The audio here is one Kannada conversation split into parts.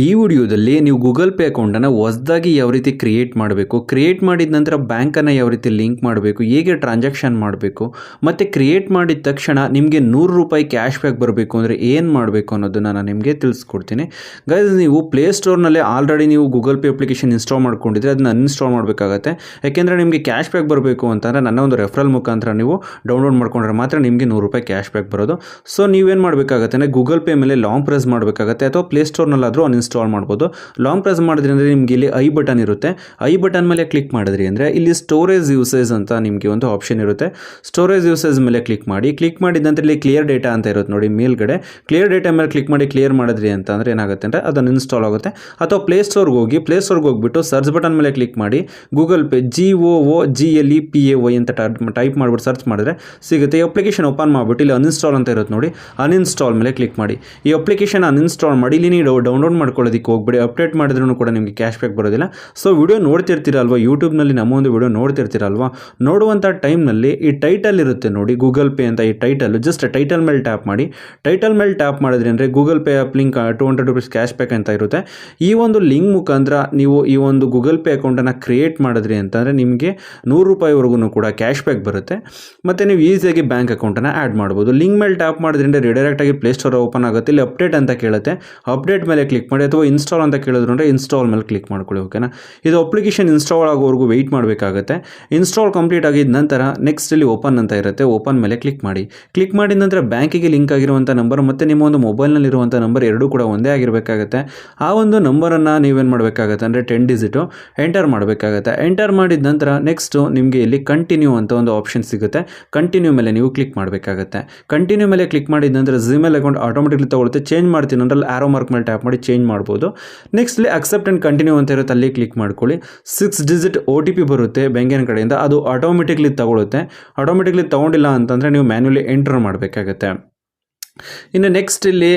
ಈ ವಿಡಿಯೋದಲ್ಲಿ ನೀವು ಗೂಗಲ್ ಪೇ ಅಕೌಂಟನ್ನು ಹೊಸದಾಗಿ ಯಾವ ರೀತಿ ಕ್ರಿಯೇಟ್ ಮಾಡಬೇಕು, ಕ್ರಿಯೇಟ್ ಮಾಡಿದ ನಂತರ ಬ್ಯಾಂಕನ್ನು ಯಾವ ರೀತಿ ಲಿಂಕ್ ಮಾಡಬೇಕು, ಹೇಗೆ ಟ್ರಾನ್ಸಾಕ್ಷನ್ ಮಾಡಬೇಕು, ಮತ್ತು ಕ್ರಿಯೇಟ್ ಮಾಡಿದ ತಕ್ಷಣ ನಿಮಗೆ ₹100 ಕ್ಯಾಶ್ ಬ್ಯಾಕ್ ಬರಬೇಕು ಅಂದರೆ ಏನು ಮಾಡಬೇಕು ಅನ್ನೋದನ್ನು ನಾನು ನಿಮಗೆ ತಿಳಿಸ್ಕೊಡ್ತೀನಿ. ಗೈಸ್, ನೀವು ಪ್ಲೇಸ್ಟೋರ್ನಲ್ಲೇ ಆಲ್ರೆಡಿ ನೀವು ಗೂಗಲ್ ಪೇ ಅಪ್ಲಿಕೇಶನ್ ಇನ್ಸ್ಟಾಲ್ ಮಾಡ್ಕೊಂಡಿದ್ರೆ ಅದನ್ನ ಅನ್ಇನ್ಸ್ಟಾಲ್ ಮಾಡಬೇಕಾಗತ್ತೆ. ಯಾಕೆಂದರೆ ನಿಮಗೆ ಕ್ಯಾಶ್ ಬ್ಯಾಕ್ ಬರಬೇಕು ಅಂತಂದರೆ ನನ್ನ ಒಂದು ರೆಫರಲ್ ಮುಖಾಂತರ ನೀವು ಡೌನ್ಲೋಡ್ ಮಾಡ್ಕೊಂಡ್ರೆ ಮಾತ್ರ ನಿಮಗೆ ₹100 ಕ್ಯಾಶ್ ಬ್ಯಾಕ್ ಬರೋದು. ಸೊ ನೀವೇನು ಮಾಡಬೇಕಾಗತ್ತೆ ಅಂದರೆ ಗೂಗಲ್ ಪೇ ಮೇಲೆ ಲಾಂಗ್ ಪ್ರೆಸ್ ಮಾಡಬೇಕಾಗತ್ತೆ, ಅಥವಾ ಪ್ಲೇಸ್ಟೋರ್ನಲ್ಲಾದರೂ ಇನ್ಸ್ಟಾಲ್ ಮಾಡ್ಬೋದು. ಲಾಂಗ್ ಪ್ರೆಸ್ ಮಾಡಿದ್ರಿ ಅಂದರೆ ನಿಮಗೆ ಇಲ್ಲಿ ಐ ಬಟನ್ ಇರುತ್ತೆ. ಐ ಬಟನ್ ಮೇಲೆ ಕ್ಲಿಕ್ ಮಾಡಿದ್ರಿ ಅಂದರೆ ಇಲ್ಲಿ ಸ್ಟೋರೇಜ್ ಯೂಸೇಜ್ ಅಂತ ನಿಮಗೆ ಒಂದು ಆಪ್ಷನ್ ಇರುತ್ತೆ. ಸ್ಟೋರೇಜ್ ಯೂಸೇಜ್ ಮೇಲೆ ಕ್ಲಿಕ್ ಮಾಡಿದ ನಂತರ ಇಲ್ಲಿ ಕ್ಲಿಯರ್ ಡೇಟಾ ಅಂತ ಇರುತ್ತೆ ನೋಡಿ ಮೇಲ್ಗಡೆ. ಕ್ಲಿಯರ್ ಡೇಟಾ ಮೇಲೆ ಕ್ಲಿಕ್ ಮಾಡಿ ಕ್ಲಿಯರ್ ಮಾಡಿದ್ರಿ ಅಂತ ಅಂದರೆ ಏನಾಗುತ್ತೆ ಅಂದರೆ ಅದನ್ನು ಇನ್ಸ್ಟಾಲ್ ಆಗುತ್ತೆ. ಅಥವಾ ಪ್ಲೇಸ್ಟೋರ್ಗೆ ಹೋಗಿಬಿಟ್ಟು ಸರ್ಚ್ ಬಟನ್ ಮೇಲೆ ಕ್ಲಿಕ್ ಮಾಡಿ ಗೂಗಲ್ ಪೇ GOOGLEPAY ಅಂತ ಟೈಪ್ ಮಾಡಿಬಿಟ್ಟು ಸರ್ಚ್ ಮಾಡಿದ್ರೆ ಸಿಗುತ್ತೆ. ಈ ಅಪ್ಲಿಕೇಶನ್ ಓಪನ್ ಮಾಡಿಬಿಟ್ಟು ಇಲ್ಲಿ ಅನ್ಇನ್ಸ್ಟಾಲ್ ಅಂತ ಇರುತ್ತೆ ನೋಡಿ, ಅನ್ಇನ್ಸ್ಟಾಲ್ ಮೇಲೆ ಕ್ಲಿಕ್ ಮಾಡಿ. ಈ ಅಪ್ಲಿಕೇಶನ್ ಅನ್ಇನ್ಸ್ಟಾಲ್ ಮಾಡಿ. ಇಲ್ಲಿ ನೀವು ಡೌನ್ಲೋಡ್ ಮಾಡ್ಕೊಳ್ಳೋದಕ್ಕೆ ಹೋಗ್ಬೇಡಿ, ಅಪ್ಡೇಟ್ ಮಾಡಿದ್ರೂ ಕೂಡ ನಿಮಗೆ ಕ್ಯಾಶ್ ಬ್ಯಾಕ್ ಬರೋದಿಲ್ಲ. ಸೊ ವಿಡಿಯೋ ನೋಡ್ತಿರ್ತೀರಲ್ವ, ಯೂಟ್ಯೂಬ್ನಲ್ಲಿ ನಮ್ಮ ಒಂದು ವಿಡಿಯೋ ನೋಡ್ತಿರ್ತೀರಲ್ವ, ನೋಡುವಂಥ ಟೈಮ್ನಲ್ಲಿ ಈ ಟೈಟಲ್ ಇರುತ್ತೆ ನೋಡಿ ಗೂಗಲ್ ಪೇ ಅಂತ. ಈ ಜಸ್ಟ್ ಟೈಟಲ್ ಮೇಲೆ ಟ್ಯಾಪ್ ಮಾಡಿ. ಟೈಟಲ್ ಮೇಲೆ ಟ್ಯಾಪ್ ಮಾಡಿದ್ರಿ ಅಂದರೆ Google Pay app link ₹200 cash back ಅಂತ ಇರುತ್ತೆ. ಈ ಒಂದು ಲಿಂಕ್ ಮುಖಾಂತರ ನೀವು ಈ ಒಂದು ಗೂಗಲ್ ಪೇ ಅಕೌಂಟನ್ನು ಕ್ರಿಯೇಟ್ ಮಾಡಿದ್ರಿ ಅಂತಂದರೆ ನಿಮಗೆ ₹100 ಕೂಡ ಕ್ಯಾಶ್ ಬ್ಯಾಕ್ ಬರುತ್ತೆ. ಮತ್ತು ನೀವು ಈಸಿಯಾಗಿ ಬ್ಯಾಂಕ್ ಅಕೌಂಟನ್ನು ಆ್ಯಡ್ ಮಾಡ್ಬೋದು. ಲಿಂಕ್ ಮೇಲೆ ಟ್ಯಾಪ್ ಮಾಡಿದ್ರಿಂದ ರಿಡೈರೆಕ್ಟಾಗಿ ಪ್ಲೇಸ್ಟೋರ್ ಓಪನ್ ಆಗುತ್ತೆ. ಇಲ್ಲಿ ಅಪ್ಡೇಟ್ ಅಂತ ಕೇಳುತ್ತೆ, ಅಪ್ಡೇಟ್ ಮೇಲೆ ಕ್ಲಿಕ್ ಮಾಡಿ. ಅಥವಾ ಇನ್ಸ್ಟಾಲ್ ಅಂತ ಕೇಳಿದ್ರು ಅಂದರೆ ಇನ್ಸ್ಟಾಲ್ ಮೇಲೆ ಕ್ಲಿಕ್ ಮಾಡ್ಕೊಳ್ಳಿ. ಓಕೆನಾ? ಇದು ಅಪ್ಲಿಕೇಶನ್ ಇನ್ಸ್ಟಾಲ್ ಆಗೋವರೆಗೂ ವೆಯ್ಟ್ ಮಾಡಬೇಕಾಗುತ್ತೆ. ಇನ್ಸ್ಟಾಲ್ ಕಂಪ್ಲೀಟ್ ಆಗಿದ ನಂತರ ನೆಕ್ಸ್ಟ್ ಇಲ್ಲಿ ಓಪನ್ ಅಂತ ಇರುತ್ತೆ, ಓಪನ್ ಮೇಲೆ ಕ್ಲಿಕ್ ಮಾಡಿ. ಕ್ಲಿಕ್ ಮಾಡಿದ ನಂತರ ಬ್ಯಾಂಕಿಗೆ ಲಿಂಕ್ ಆಗಿರುವಂಥ ನಂಬರ್ ಮತ್ತು ನಿಮ್ಮ ಒಂದು ಮೊಬೈಲ್ನಲ್ಲಿರುವಂಥ ನಂಬರ್ ಎರಡೂ ಕೂಡ ಒಂದೇ ಆಗಿರಬೇಕಾಗುತ್ತೆ. ಆ ಒಂದು ನಂಬರನ್ನು ನೀವೇನು ಮಾಡಬೇಕಾಗತ್ತೆ ಅಂದರೆ 10 ಡಿಜಿಟು ಎಂಟರ್ ಮಾಡಬೇಕಾಗತ್ತೆ. ಎಂಟರ್ ಮಾಡಿದ ನಂತರ ನೆಕ್ಸ್ಟು ನಿಮಗೆ ಇಲ್ಲಿ ಕಂಟಿನ್ಯೂ ಅಂತ ಒಂದು ಆಪ್ಷನ್ ಸಿಗುತ್ತೆ. ಕಂಟಿನ್ಯೂ ಮೇಲೆ ನೀವು ಕ್ಲಿಕ್ ಮಾಡಬೇಕಾಗತ್ತೆ. ಕಂಟಿನ್ಯೂ ಮೇಲೆ ಕ್ಲಿಕ್ ಮಾಡಿದ ನಂತರ ಜಿಮೇಲ್ ಅಕೌಂಟ್ ಆಟೋಮೆಟಿಕ್ಲಿ ತಗೊಳುತ್ತೆ. ಚೇಂಜ್ ಮಾಡ್ತೀನಿ ಅಂದರೆ ಆರೋ ಮಾರ್ಕ್ ಮೇಲೆ ಟ್ಯಾಪ್ ಮಾಡಿ ಚೇಂಜ್ ಮಾಡ್ಬೋದು. ನೆಕ್ಸ್ಟ್ ಇಲ್ಲಿ ಅಕ್ಸೆಪ್ಟ್ ಆ್ಯಂಡ್ ಕಂಟಿನ್ಯೂ ಅಂತ ಇರುತ್ತೆ, ಅಲ್ಲಿ ಕ್ಲಿಕ್ ಮಾಡ್ಕೊಳ್ಳಿ. 6 ಡಿಜಿಟ್ OTP ಬರುತ್ತೆ ಬ್ಯಾಂಕಿನ ಕಡೆಯಿಂದ, ಅದು ಆಟೋಮೆಟಿಕ್ಲಿ ತಗೊಳುತ್ತೆ. ಆಟೋಮೆಟಿಕ್ಲಿ ತೊಗೊಂಡಿಲ್ಲ ಅಂತಂದರೆ ನೀವು ಮ್ಯಾನ್ಯುಲಿ ಎಂಟರ್ ಮಾಡಬೇಕಾಗತ್ತೆ. ಇನ್ನು ನೆಕ್ಸ್ಟ್ ಇಲ್ಲಿ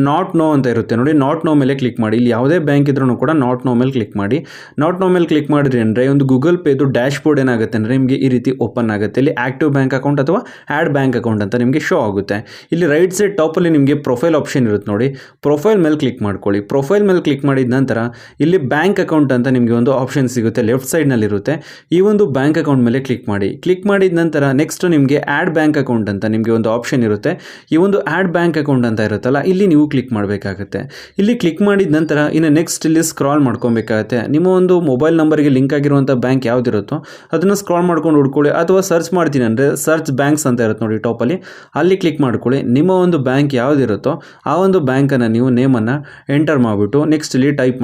ನಾಟ್ ನೋ ಅಂತ ಇರುತ್ತೆ ನೋಡಿ, ನಾಟ್ ನೋ ಮೇಲೆ ಕ್ಲಿಕ್ ಮಾಡಿ. ಇಲ್ಲಿ ಯಾವುದೇ ಬ್ಯಾಂಕ್ ಇದ್ರೂ ಕೂಡ ನಾಟ್ ನೋ ಮೇಲೆ ಕ್ಲಿಕ್ ಮಾಡಿ. ನಾಟ್ ನೋ ಮೇಲೆ ಕ್ಲಿಕ್ ಮಾಡಿದ್ರಿ ಅಂದರೆ ಒಂದು ಗೂಗಲ್ ಪೇದು ಡ್ಯಾಶ್ ಬೋರ್ಡ್ ಏನಾಗುತ್ತೆ ಅಂದರೆ ನಿಮಗೆ ಈ ರೀತಿ ಓಪನ್ ಆಗುತ್ತೆ. ಇಲ್ಲಿ ಆಕ್ಟಿವ್ ಬ್ಯಾಂಕ್ ಅಕೌಂಟ್ ಅಥವಾ ಆ್ಯಡ್ ಬ್ಯಾಂಕ್ ಅಕೌಂಟ್ ಅಂತ ನಿಮಗೆ ಶೋ ಆಗುತ್ತೆ. ಇಲ್ಲಿ ರೈಟ್ ಸೈಡ್ ಟಾಪಲ್ಲಿ ನಿಮಗೆ ಪ್ರೊಫೈಲ್ ಆಪ್ಷನ್ ಇರುತ್ತೆ ನೋಡಿ, ಪ್ರೊಫೈಲ್ ಮೇಲೆ ಕ್ಲಿಕ್ ಮಾಡ್ಕೊಳ್ಳಿ. ಪ್ರೊಫೈಲ್ ಮೇಲೆ ಕ್ಲಿಕ್ ಮಾಡಿದ ನಂತರ ಇಲ್ಲಿ ಬ್ಯಾಂಕ್ ಅಕೌಂಟ್ ಅಂತ ನಿಮಗೆ ಒಂದು ಆಪ್ಷನ್ ಸಿಗುತ್ತೆ, ಲೆಫ್ಟ್ ಸೈಡ್ನಲ್ಲಿರುತ್ತೆ. ಈ ಒಂದು ಬ್ಯಾಂಕ್ ಅಕೌಂಟ್ ಮೇಲೆ ಕ್ಲಿಕ್ ಮಾಡಿ. ಕ್ಲಿಕ್ ಮಾಡಿದ ನಂತರ ನೆಕ್ಸ್ಟ್ ನಿಮಗೆ ಆ್ಯಡ್ ಬ್ಯಾಂಕ್ ಅಕೌಂಟ್ ಅಂತ ನಿಮಗೆ ಒಂದು ಆಪ್ಷನ್ ಇರುತ್ತೆ. ಈ ಒಂದು ಆ್ಯಡ್ ಬ್ಯಾಂಕ್ ಅಕೌಂಟ್ ಅಂತ ಇರುತ್ತಲ್ಲ, ಇಲ್ಲಿ ನೀವು ಕ್ಲಿಕ್ ಮಾಡಬೇಕಾಗುತ್ತೆ. ಇಲ್ಲಿ ಕ್ಲಿಕ್ ಮಾಡಿದ ನಂತರ ಇನ್ನು ನೆಕ್ಸ್ಟ್ ಇಲ್ಲಿ ಸ್ಕ್ರಾಲ್ ಮಾಡ್ಕೊಬೇಕಾಗತ್ತೆ. ನಿಮ್ಮ ಒಂದು ಮೊಬೈಲ್ ನಂಬರ್ಗೆ ಲಿಂಕ್ ಆಗಿರುವಂಥ ಬ್ಯಾಂಕ್ ಯಾವುದಿರುತ್ತೋ ಅದನ್ನು ಸ್ಕ್ರಾಲ್ ಮಾಡ್ಕೊಂಡು ಹುಡ್ಕೊಳ್ಳಿ. ಅಥವಾ ಸರ್ಚ್ ಮಾಡ್ತೀನಿ ಅಂದರೆ ಸರ್ಚ್ ಬ್ಯಾಂಕ್ಸ್ ಅಂತ ಇರುತ್ತೆ ನೋಡಿ ಟಾಪಲ್ಲಿ, ಅಲ್ಲಿ ಕ್ಲಿಕ್ ಮಾಡ್ಕೊಳ್ಳಿ. ನಿಮ್ಮ ಒಂದು ಬ್ಯಾಂಕ್ ಯಾವುದಿರುತ್ತೋ ಆ ಒಂದು ಬ್ಯಾಂಕನ್ನು ನೀವು ನೇಮನ್ನು ಎಂಟರ್ ಮಾಡಿಬಿಟ್ಟು ನೆಕ್ಸ್ಟ್ ಇಲ್ಲಿ ಟೈಪ್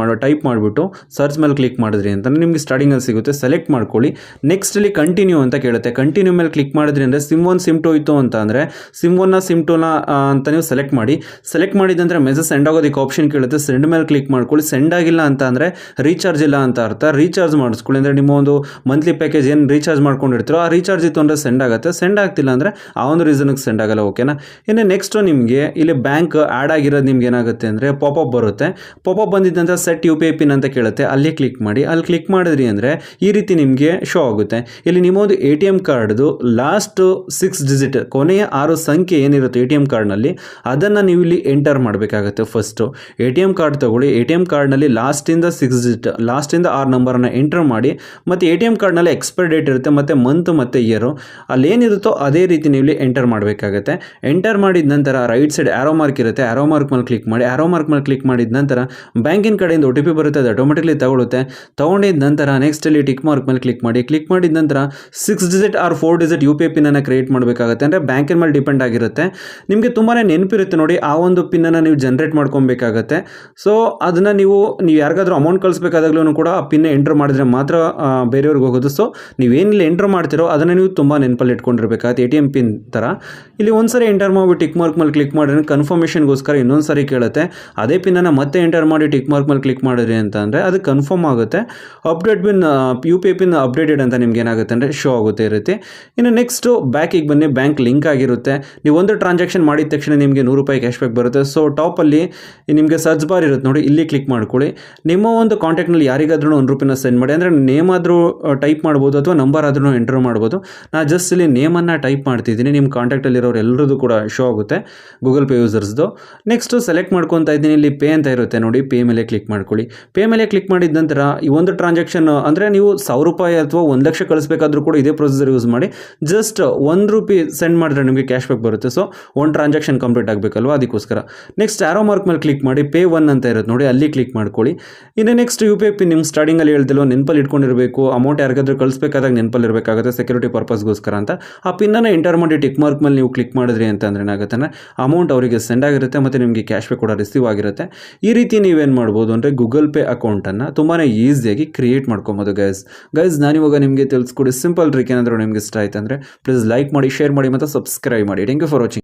ಮಾಡಿಬಿಟ್ಟು ಸರ್ಚ್ ಮೇಲೆ ಕ್ಲಿಕ್ ಮಾಡಿದ್ರಿ ಅಂತ ನಿಮಗೆ ಸ್ಟಾರ್ಟಿಂಗಲ್ಲಿ ಸಿಗುತ್ತೆ. ಸೆಲೆಕ್ಟ್ ಮಾಡ್ಕೊಳ್ಳಿ. ನೆಕ್ಸ್ಟ್ ಇಲ್ಲಿ ಕಂಟಿನ್ಯೂ ಅಂತ ಕೇಳುತ್ತೆ. ಕಂಟಿನ್ಯೂ ಮೇಲೆ ಕ್ಲಿಕ್ ಮಾಡಿದ್ರಿ ಅಂದರೆ ಸಿಮ್ 1 ಸಿಮ್ 2 ಇತ್ತು ಅಂತ ಅಂದರೆ ಸಿಮ್ 1 ಸಿಮ್ 2 ಅಂತ ನೀವು ಸೆಲೆಕ್ಟ್ ಮಾಡಿ. ಸೆಲೆಕ್ಟ್ ಮಾಡಿದಂದರೆ ಮೆಸೇಜ್ ಸೆಂಡ್ ಆಗೋದಕ್ಕೆ ಆಪ್ಷನ್ ಕೇಳುತ್ತೆ, ಸೆಂಡ್ ಮೇಲೆ ಕ್ಲಿಕ್ ಮಾಡ್ಕೊಳ್ಳಿ. ಸೆಂಡ್ ಆಗಿಲ್ಲ ಅಂತ ಅಂದರೆ ರೀಚಾರ್ಜ್ ಇಲ್ಲ ಅಂತ ಅರ್ಥ. ರೀಚಾರ್ಜ್ ಮಾಡಿಸ್ಕೊಳ್ಳಿ ಅಂದರೆ ನಿಮ್ಮ ಒಂದು ಮಂತ್ಲಿ ಪ್ಯಾಕೇಜ್ ಏನು ರೀಚಾರ್ಜ್ ಮಾಡ್ಕೊಂಡಿರ್ತೀರೋ ಆ ರೀಚಾರ್ಜ್ ಇತ್ತು ಅಂದರೆ ಸೆಂಡ್ ಆಗುತ್ತೆ. ಸೆಂಡ್ ಆಗ್ತಿಲ್ಲ ಅಂದರೆ ಆ ಒಂದು ರೀಸನ್ಗೆ ಸೆಂಡ್ ಆಗಲ್ಲ. ಓಕೆನಾ? ಇನ್ನು ನೆಕ್ಸ್ಟು ನಿಮಗೆ ಇಲ್ಲಿ ಬ್ಯಾಂಕ್ ಆ್ಯಡ್ ಆಗಿರೋದು ನಿಮ್ಗೆ ಏನಾಗುತ್ತೆ ಅಂದರೆ ಪಾಪಪ್ ಬರುತ್ತೆ. ಪಾಪಪ್ ಬಂದಿದ್ದಂಥ ಸೆಟ್ UPI ಪಿನ್ ಅಂತ ಕೇಳುತ್ತೆ, ಅಲ್ಲಿ ಕ್ಲಿಕ್ ಮಾಡಿ. ಅಲ್ಲಿ ಕ್ಲಿಕ್ ಮಾಡಿದ್ರಿ ಅಂದರೆ ಈ ರೀತಿ ನಿಮಗೆ ಶೋ ಆಗುತ್ತೆ. ಇಲ್ಲಿ ನಿಮ್ಮ ಒಂದು ATM ಕಾರ್ಡ್ದು ಲಾಸ್ಟ್ 6 ಡಿಜಿಟ್ ಕೊನೆಯ 6 ಸಂಖ್ಯೆ ಏನಿರುತ್ತೆ ATM ಕಾರ್ಡ್ನಲ್ಲಿ ಅದನ್ನು ನೀವು ಇಲ್ಲಿ ಎಂಟರ್ ಮಾಡಬೇಕಾಗುತ್ತೆ. ಫಸ್ಟು ATM ಕಾರ್ಡ್ ತೊಗೊಳ್ಳಿ. ATM ಕಾರ್ಡ್ನಲ್ಲಿ ಲಾಸ್ಟಿಂದ 6 ಡಿಜಿಟ್ ಲಾಸ್ಟಿಂದ 6 ನಂಬರನ್ನು ಎಂಟರ್ ಮಾಡಿ. ಮತ್ತು ATM ಕಾರ್ಡ್ನಲ್ಲಿ ಎಕ್ಸ್ಪೈರ್ ಡೇಟ್ ಇರುತ್ತೆ ಮತ್ತು ಮಂತ್ ಮತ್ತು ಇಯರು ಅಲ್ಲೇನಿರುತ್ತೋ ಅದೇ ರೀತಿ ನೀವು ಇಲ್ಲಿ ಎಂಟರ್ ಮಾಡಬೇಕಾಗುತ್ತೆ. ಎಂಟರ್ ಮಾಡಿದ ನಂತರ ರೈಟ್ ಸೈಡ್ ಆರೋ ಮಾರ್ಕ್ ಇರುತ್ತೆ, ಆರೋ ಮಾರ್ಕ್ ಮೇಲೆ ಕ್ಲಿಕ್ ಮಾಡಿ. ಆರೋ ಮಾರ್ಕ್ ಮೇಲೆ ಕ್ಲಿಕ್ ಮಾಡಿದ ನಂತರ ಬ್ಯಾಂಕಿನ ಕಡೆಯಿಂದ OTP ಬರುತ್ತೆ, ಅದು ಆಟೋಮೆಟಿಕ್ಲಿ ತಗೊಳುತ್ತೆ. ತೊಗೊಂಡಿದ ನಂತರ ನೆಕ್ಸ್ಟ್ ಇಲ್ಲಿ ಟಿಕ್ ಮಾರ್ಕ್ ಮೇಲೆ ಕ್ಲಿಕ್ ಮಾಡಿ. ಕ್ಲಿಕ್ ಮಾಡಿದ ನಂತರ 6 ಡಿಜಿಟ್ ಆರ್ 4 ಡಿಜಿಟ್ UPI ಪಿನ್ನನ್ನು ಕ್ರಿಯೇಟ್ ಮಾಡಬೇಕಾಗುತ್ತೆ. ಅಂದರೆ ಬ್ಯಾಂಕಿನ ಮೇಲೆ ಡಿಪೆಂಡ್ ಆಗಿರುತ್ತೆ. ನಿಮಗೆ ತುಂಬಾ ನೆನಪಿರುತ್ತೆ ನೋಡಿ, ಆ ಒಂದು ಪಿನ್ನನ್ನು ನೀವು ಜನರೇಟ್ ಮಾಡ್ಕೊಬೇಕಾಗತ್ತೆ. ಸೊ ಅದನ್ನು ನೀವು ಯಾರಿಗಾದ್ರೂ ಅಮೌಂಟ್ ಕಳಿಸ್ಬೇಕಾದಾಗ್ಲೂ ಕೂಡ ಆ ಪಿನ್ನ ಎಂಟರ್ ಮಾಡಿದ್ರೆ ಮಾತ್ರ ಬೇರೆಯವ್ರಿಗೆ ಹೋಗೋದು. ಸೊ ನೀವೇನಿಲ್ಲ ಎಂಟರ್ ಮಾಡ್ತಿರೋ ಅದನ್ನು ನೀವು ತುಂಬ ನೆನಪಲ್ಲಿ ಇಟ್ಕೊಂಡಿರ್ಬೇಕಾಗತ್ತೆ, ATM ಪಿನ್ ಥರ. ಇಲ್ಲಿ ಒಂದ್ಸರಿ ಎಂಟರ್ ಮಾಡಿಬಿಟ್ಟು ಟಿಕ್ ಮಾರ್ಕ್ ಮೇಲೆ ಕ್ಲಿಕ್ ಮಾಡಿದ್ರೆ ಕನ್ಫರ್ಮೇಷನ್ಗೋಸ್ಕರ ಇನ್ನೊಂದು ಸರಿ ಕೇಳುತ್ತೆ. ಅದೇ ಪಿನ್ನನ್ನು ಮತ್ತೆ ಎಂಟರ್ ಮಾಡಿ ಟಿಕ್ ಮಾರ್ಕ್ ಮೇಲೆ ಕ್ಲಿಕ್ ಮಾಡಿದ್ರಿ ಅಂತ ಅಂದರೆ ಅದು ಕನ್ಫರ್ಮ್ ಆಗುತ್ತೆ. Update pin UPI pin updated ಅಂತ ನಿಮ್ಗೆ ಏನಾಗುತ್ತೆ ಅಂದರೆ ಶೋ ಆಗುತ್ತೆ ಇರುತ್ತೆ. ಇನ್ನು ನೆಕ್ಸ್ಟು ಬ್ಯಾಂಕಿಗೆ ಬನ್ನಿ. ಬ್ಯಾಂಕ್ ಲಿಂಕ್ ಆಗಿರುತ್ತೆ. ನೀವು ಒಂದು ಟ್ರಾನ್ಸಾಕ್ಷನ್ ಮಾಡಿದ ತಕ್ಷಣ ನಿಮಗೆ 100 ರೂಪಾಯಿ ಕ್ಯಾಶ್ ಬ್ಯಾಕ್ ಬರುತ್ತೆ. ಸೊ ಟಾಪಲ್ಲಿ ನಿಮಗೆ ಸರ್ಚ್ ಬಾರ್ ಇರುತ್ತೆ ನೋಡಿ, ಇಲ್ಲಿ ಕ್ಲಿಕ್ ಮಾಡ್ಕೊಳ್ಳಿ. ನಿಮ್ಮ ಒಂದು ಕಾಂಟ್ಯಾಕ್ಟ್ನಲ್ಲಿ ಯಾರಿಗಾದ್ರೂ 1 ರೂಪಾಯಿನ ಸೆಂಡ್ ಮಾಡಿ. ಅಂದರೆ ನೇಮ್ ಆದರೂ ಟೈಪ್ ಮಾಡ್ಬೋದು ಅಥವಾ ನಂಬರ್ ಆದ್ರೂ ಎಂಟರ್ ಮಾಡ್ಬೋದು. ನಾನು ಜಸ್ಟ್ ಇಲ್ಲಿ ನೇಮನ್ನು ಟೈಪ್ ಮಾಡ್ತಿದ್ದೀನಿ. ನಿಮ್ಮ ಕಾಂಟ್ಯಾಕ್ಟಲ್ಲಿರೋರು ಎಲ್ಲರದ್ದು ಕೂಡ ಶೋ ಆಗುತ್ತೆ ಗೂಗಲ್ ಪೇ ಯೂಸರ್ಸ್ದು. ನೆಕ್ಸ್ಟು ಸೆಲೆಕ್ಟ್ ಮಾಡ್ಕೊತಾ ಇದ್ದೀನಿ. ಇಲ್ಲಿ ಪೇ ಅಂತ ಇರುತ್ತೆ ನೋಡಿ, ಪೇ ಮೇಲೆ ಕ್ಲಿಕ್ ಮಾಡ್ಕೊಳ್ಳಿ. ಪೇ ಮೇಲೆ ಕ್ಲಿಕ್ ಮಾಡಿದ ನಂತರ ಈ ಒಂದು ಟ್ರಾನ್ಸಾಕ್ಷನ್ ಅಂದರೆ ನೀವು 1000 ರೂಪಾಯಿ ಅಥವಾ 1 ಲಕ್ಷ ಕಳಿಸ್ಬೇಕಾದ್ರೂ ಕೂಡ ಇದೇ ಪ್ರೊಸೀಜರ್ ಯೂಸ್ ಮಾಡಿ. ಜಸ್ಟ್ 1 ರೂಪಿ ಸೆಂಡ್ ಮಾಡಿದ್ರೆ ನಿಮಗೆ ಕ್ಯಾಶ್ ಬ್ಯಾಕ್ ಬರುತ್ತೆ. ಸೊ ಒಂದು ಟ್ರಾನ್ಸಾಕ್ಷನ್ ಕಂಪ್ಲೀಟ್ ಆಗಬೇಕಲ್ವ, ಅದಕ್ಕೋಸ್ಕರ. ನೆಕ್ಸ್ಟ್ ಆರೋ ಮಾರ್ಕ್ ಮೇಲೆ ಕ್ಲಿಕ್ ಮಾಡಿ, ಪೇ 1 ಅಂತ ಇರುತ್ತೆ ನೋಡಿ, ಅಲ್ಲಿ ಕ್ಲಿಕ್ ಮಾಡ್ಕೊಳ್ಳಿ. ಇನ್ನು next U P I pin ನಿಮ್ಮ ಸ್ಟಾರ್ಟಿಂಗಲ್ಲಿ ಹೇಳ್ತಿಲ್ವ, ನೆನಪಲ್ಲಿ ಇಟ್ಕೊಂಡಿರಬೇಕು. ಅಮೌಂಟ್ ಯಾರಿಗಾದ್ರೂ ಕಳಿಸ್ಬೇಕಾದಾಗ ನೆನಪಲ್ಲಿ ಇರಬೇಕಾಗುತ್ತೆ ಸೆಕ್ಯೂರಿಟಿ ಪರ್ಪಸ್ಗೋಸ್ಕರ ಅಂತ. ಆ ಪಿನ್ನನ್ನು ಎಂಟರ್ ಮಾಡಿ ಟಿಕ್ ಮಾರ್ಕ್ ಮೇಲೆ ನೀವು ಕ್ಲಿಕ್ ಮಾಡಿದ್ರಿ ಅಂತಂದ್ರೆ ಏನಾಗುತ್ತೆ ಅಂದರೆ ಅಮೌಂಟ್ ಅವರಿಗೆ ಸೆಂಡ್ ಆಗಿರುತ್ತೆ ಮತ್ತು ನಿಮಗೆ ಕ್ಯಾಶ್ ಬ್ಯಾಕ್ ಕೂಡ ರಿಸೀವ್ ಆಗಿರುತ್ತೆ. ಈ ರೀತಿ ನೀವೇನು ಮಾಡ್ಬೋದು ಅಂದರೆ ಗೂಗಲ್ ಪೇ ಅಕೌಂಟನ್ನು ತುಂಬಾ ಈಸಿಯಾಗಿ ಕ್ರಿಯೇಟ್ ಮಾಡ್ಕೊಬೋದು ಗೈಸ್. ನಾನಿವಾಗ ನಿಮಗೆ ತಿಳಿಸ್ಕೊಡಿ ಸಿಂಪಲ್ ಟ್ರಿಕ್. ಏನಾದರೂ ನಿಮಗೆ ಇಷ್ಟ ಆಯ್ತು ಅಂದರೆ ಪ್ಲೀಸ್ ಲೈಕ್ ಮಾಡಿ, ಶೇರ್ ಮಾಡಿ ಮತ್ತು ಸಬ್ಸ್ಕ್ರೈಬ್ ಮಾಡಿ. Thank you for watching.